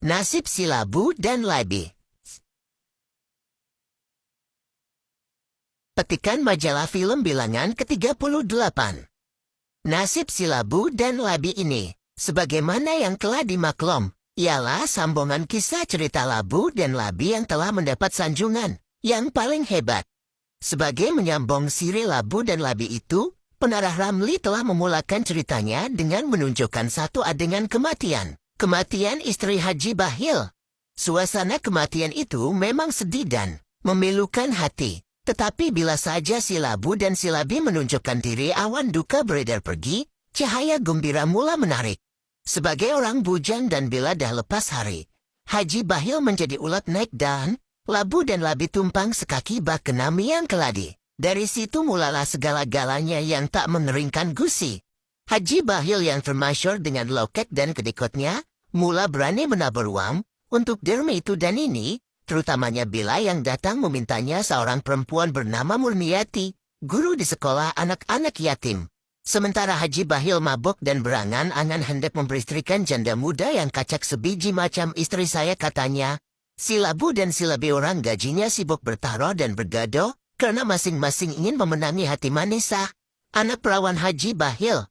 Nasib si Labu dan Labi. Petikan majalah film bilangan ke-38. Nasib si Labu dan Labi ini, sebagaimana yang telah dimaklum, ialah sambungan kisah cerita Labu dan Labi yang telah mendapat sanjungan yang paling hebat. Sebagai menyambung siri Labu dan Labi itu, penarah Ramli telah memulakan ceritanya dengan menunjukkan satu adegan kematian. Kematian istri Haji Bahil. Suasana kematian itu memang sedih dan memilukan hati. Tetapi bila saja si Labu dan si Labi menunjukkan diri, awan duka beredar pergi, cahaya gembira mula menarik. Sebagai orang bujang dan bila dah lepas hari, Haji Bahil menjadi ulat naik dan Labu dan Labi tumpang sekaki bak kena miang keladi. Dari situ mulalah segala-galanya yang tak mengeringkan gusi. Haji Bahil yang termasyhur dengan lokek dan kedikotnya, mula berani menabur uang untuk derma itu dan ini, terutamanya bila yang datang memintanya seorang perempuan bernama Murniati, guru di sekolah anak-anak yatim. Sementara Haji Bahil mabuk dan berangan-angan hendak memperistrikan janda muda yang kacak sebiji macam istri saya katanya. Si Labu dan si Labi orang gajinya sibuk bertaruh dan bergaduh, karena masing-masing ingin memenangi hati Manisa, anak perawan Haji Bahil.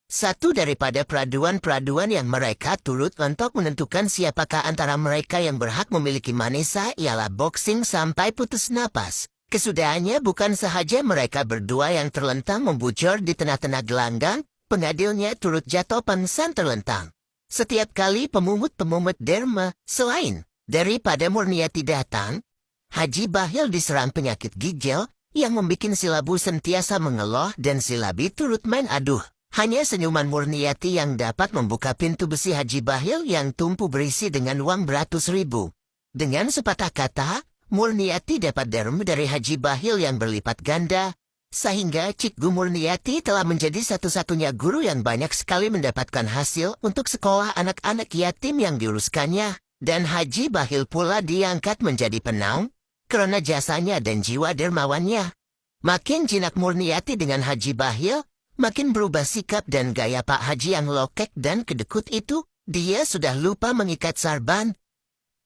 Satu daripada peraduan-peraduan yang mereka turut untuk menentukan siapakah antara mereka yang berhak memiliki Manisa ialah boxing sampai putus napas. Kesudahannya bukan sahaja mereka berdua yang terlentang membujur di tengah-tengah gelanggang, pengadilnya turut jatuh pingsan terlentang. Setiap kali pemungut-pemungut derma, selain daripada Murniati datang, Haji Bahil diserang penyakit ginjal yang membuat si Labu sentiasa mengeluh dan si Labi turut main aduh. Hanya senyuman Murniati yang dapat membuka pintu besi Haji Bahil yang tumpu berisi dengan uang beratus ribu. Dengan sepatah kata, Murniati dapat derma dari Haji Bahil yang berlipat ganda, sehingga Cikgu Murniati telah menjadi satu-satunya guru yang banyak sekali mendapatkan hasil untuk sekolah anak-anak yatim yang diuruskannya, dan Haji Bahil pula diangkat menjadi penaung, karena jasanya dan jiwa dermawannya. Makin jinak Murniati dengan Haji Bahil, makin berubah sikap dan gaya Pak Haji yang lokek dan kedekut itu. Dia sudah lupa mengikat sarban.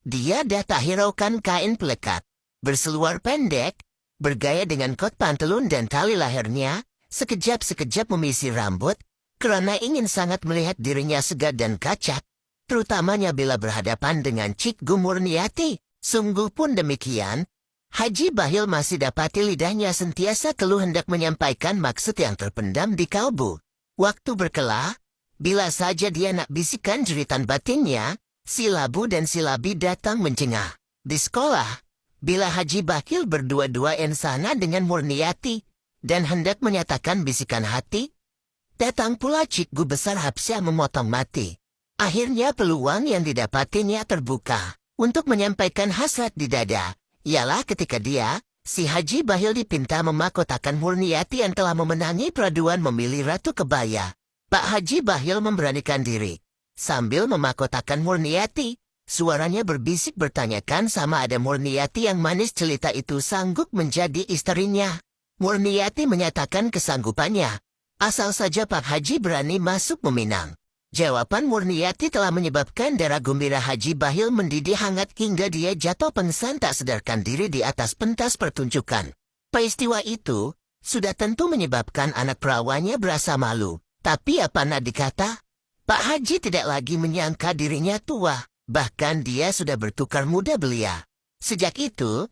Dia dah tak hiraukan kain pelekat, berseluar pendek, bergaya dengan kot pantelun dan tali lahirnya, sekejap-sekejap memisi rambut, karena ingin sangat melihat dirinya segar dan kacak, terutamanya bila berhadapan dengan Cikgu Murniati. Sungguh pun demikian, Haji Bahil masih dapati lidahnya sentiasa keluh hendak menyampaikan maksud yang terpendam di kalbu. Waktu berkelah, bila saja dia nak bisikan jeritan batinnya, si Labu dan si Labi datang mencengah. Di sekolah, bila Haji Bahil berdua-dua ensana dengan Murniati, dan hendak menyatakan bisikan hati, datang pula Cikgu besar Habsyah memotong mati. Akhirnya peluang yang didapatinya terbuka untuk menyampaikan hasrat di dada. Ialah ketika dia, si Haji Bahil dipinta memakotakan Murniati yang telah memenangi peraduan memilih Ratu Kebaya. Pak Haji Bahil memberanikan diri. Sambil memakotakan Murniati, suaranya berbisik bertanyakan sama ada Murniati yang manis celita itu sanggup menjadi istrinya. Murniati menyatakan kesanggupannya, asal saja Pak Haji berani masuk meminang. Jawaban Murniati telah menyebabkan darah gembira Haji Bahil mendidih hangat hingga dia jatuh pingsan tak sadarkan diri di atas pentas pertunjukan. Peristiwa itu sudah tentu menyebabkan anak perawannya berasa malu. Tapi apa nak dikata? Pak Haji tidak lagi menyangka dirinya tua, bahkan dia sudah bertukar muda belia. Sejak itu,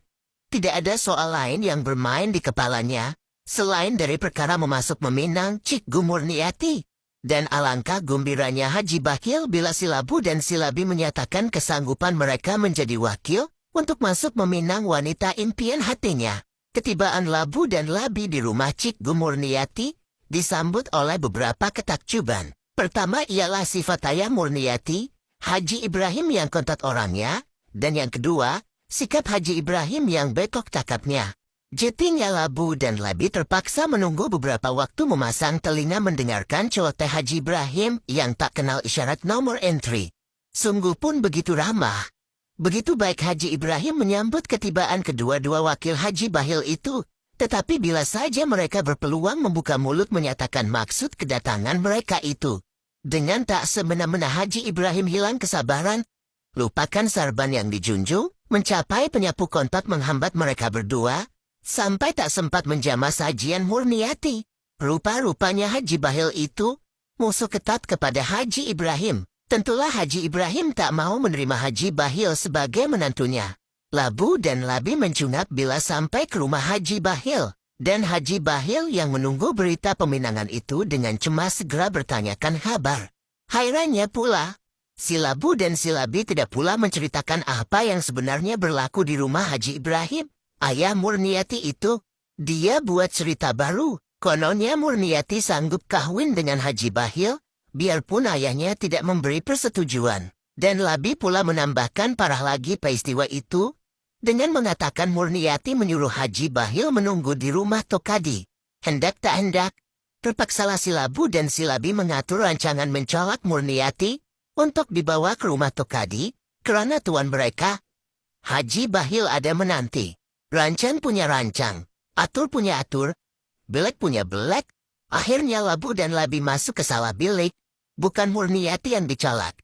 tidak ada soal lain yang bermain di kepalanya, selain dari perkara memasuk meminang Cikgu Murniati. Dan alangkah gembiranya Haji Bahil bila si Labu dan si Labi menyatakan kesanggupan mereka menjadi wakil untuk masuk meminang wanita impian hatinya. Ketibaan Labu dan Labi di rumah Cikgu Murniati disambut oleh beberapa ketakjuban. Pertama ialah sifat ayah Murniati, Haji Ibrahim yang kontat orangnya, dan yang kedua, sikap Haji Ibrahim yang bekok cakapnya. Jetinya Labu dan Labi terpaksa menunggu beberapa waktu memasang telinga mendengarkan celoteh Haji Ibrahim yang tak kenal isyarat nomor entry. Sungguh pun begitu ramah. Begitu baik Haji Ibrahim menyambut ketibaan kedua-dua wakil Haji Bahil itu. Tetapi bila saja mereka berpeluang membuka mulut menyatakan maksud kedatangan mereka itu, dengan tak semena-mena Haji Ibrahim hilang kesabaran. Lupakan sarban yang dijunjung, mencapai penyapu kontak menghambat mereka berdua, sampai tak sempat menjamah sajian Murniati. Rupa-rupanya Haji Bahil itu musuh ketat kepada Haji Ibrahim. Tentulah Haji Ibrahim tak mau menerima Haji Bahil sebagai menantunya. Labu dan Labi mencungap bila sampai ke rumah Haji Bahil. Dan Haji Bahil yang menunggu berita peminangan itu dengan cemas segera bertanyakan kabar. Hairannya pula, si Labu dan si Labi tidak pula menceritakan apa yang sebenarnya berlaku di rumah Haji Ibrahim. Ayah Murniati itu, dia buat cerita baru. Kononnya Murniati sanggup kawin dengan Haji Bahil, biarpun ayahnya tidak memberi persetujuan. Dan Labi pula menambahkan parah lagi peristiwa itu, dengan mengatakan Murniati menyuruh Haji Bahil menunggu di rumah Tokadi. Hendak tak hendak, terpaksalah si Labu dan si Labi mengatur rancangan mencolak Murniati untuk dibawa ke rumah Tokadi, karena tuan mereka, Haji Bahil ada menanti. Rancang punya rancang, atur punya atur, belek punya belek. Akhirnya Labu dan Labi masuk ke salah bilik, bukan Murniati yang dicolak.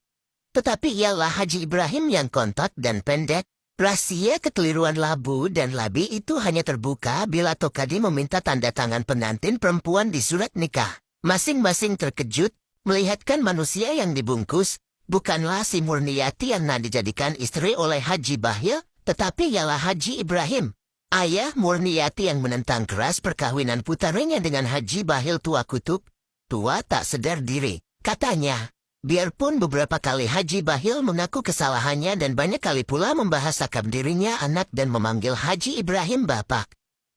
Tetapi ialah Haji Ibrahim yang kontak dan pendek. Rahasia kekeliruan Labu dan Labi itu hanya terbuka bila Tokadi meminta tanda tangan pengantin perempuan di surat nikah. Masing-masing terkejut, melihatkan manusia yang dibungkus, bukanlah si Murniati yang dijadikan istri oleh Haji Bahil, tetapi ialah Haji Ibrahim. Ayah Murniati yang menentang keras perkawinan putaranya dengan Haji Bahil tua kutub. Tua tak sedar diri, katanya. Biarpun beberapa kali Haji Bahil mengaku kesalahannya dan banyak kali pula membahasakan dirinya anak dan memanggil Haji Ibrahim bapak.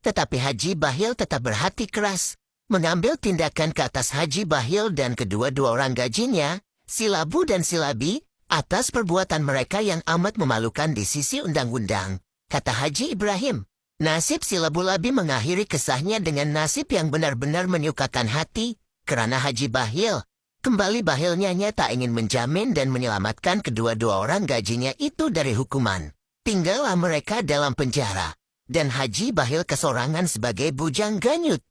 Tetapi Haji Bahil tetap berhati keras, mengambil tindakan ke atas Haji Bahil dan kedua-dua orang gajinya, si Labu dan si Labi, atas perbuatan mereka yang amat memalukan di sisi undang-undang. Kata Haji Ibrahim, nasib si Labu Labi mengakhiri kisahnya dengan nasib yang benar-benar menyukakan hati, karena Haji Bahil, kembali Bahilnya tak ingin menjamin dan menyelamatkan kedua-dua orang gajinya itu dari hukuman. Tinggallah mereka dalam penjara, dan Haji Bahil kesorangan sebagai bujang ganyut.